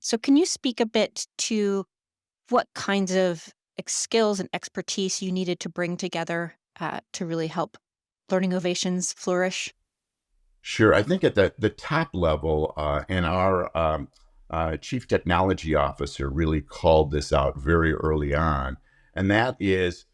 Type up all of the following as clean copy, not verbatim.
So can you speak a bit to what kinds of skills and expertise you needed to bring together to really help Learning Ovations flourish? Sure. I think at the top level, and our chief technology officer really called this out very early on, and that is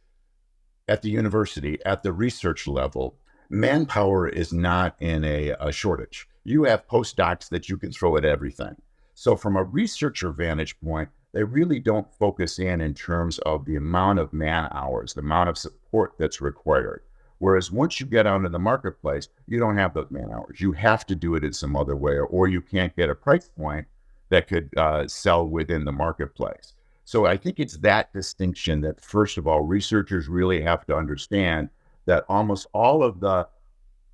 at the university, at the research level, manpower is not in a shortage. You have postdocs that you can throw at everything. So, from a researcher vantage point, they really don't focus in terms of the amount of man hours, the amount of support that's required. Whereas once you get out into the marketplace, you don't have those man hours. You have to do it in some other way, or you can't get a price point that could sell within the marketplace. So I think it's that distinction that, first of all, researchers really have to understand that almost all of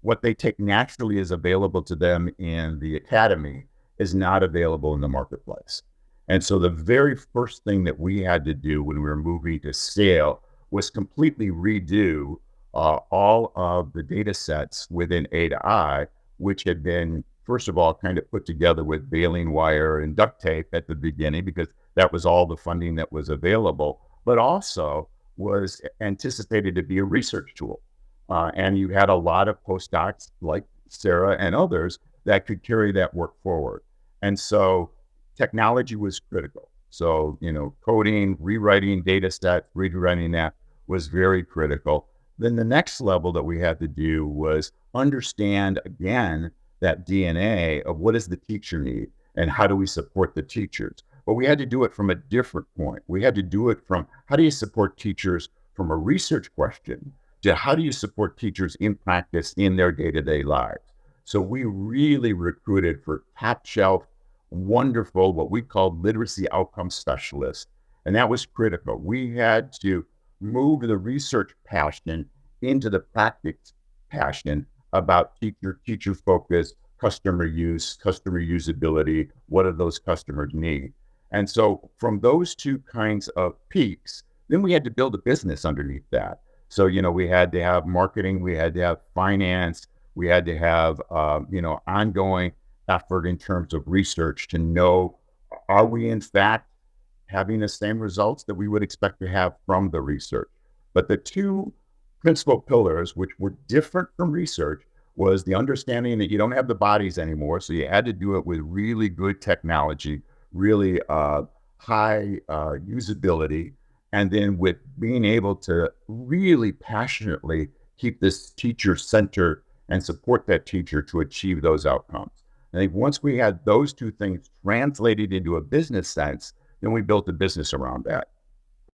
what they take naturally is available to them in the academy is not available in the marketplace. And so the very first thing that we had to do when we were moving to scale was completely redo all of the data sets within A to I, which had been, first of all, kind of put together with baling wire and duct tape at the beginning, because that was all the funding that was available, but also was anticipated to be a research tool. And you had a lot of postdocs like Sarah and others that could carry that work forward. And so technology was critical. So, coding, rewriting data sets, rewriting that was very critical. Then the next level that we had to do was understand again that DNA of what does the teacher need and how do we support the teachers. But we had to do it from a different point. We had to do it from how do you support teachers from a research question to how do you support teachers in practice in their day-to-day lives. So we really recruited for top shelf, wonderful, what we called literacy outcome specialists. And that was critical. We had to move the research passion into the practice passion about teacher focus, customer use, customer usability. What do those customers need? And so from those two kinds of peaks, then we had to build a business underneath that. So, we had to have marketing, we had to have finance, we had to have, ongoing effort in terms of research to know, are we in fact having the same results that we would expect to have from the research? But the two principal pillars, which were different from research, was the understanding that you don't have the bodies anymore. So you had to do it with really good technology, really high usability, and then with being able to really passionately keep this teacher centered and support that teacher to achieve those outcomes. I think once we had those two things translated into a business sense, then we built a business around that.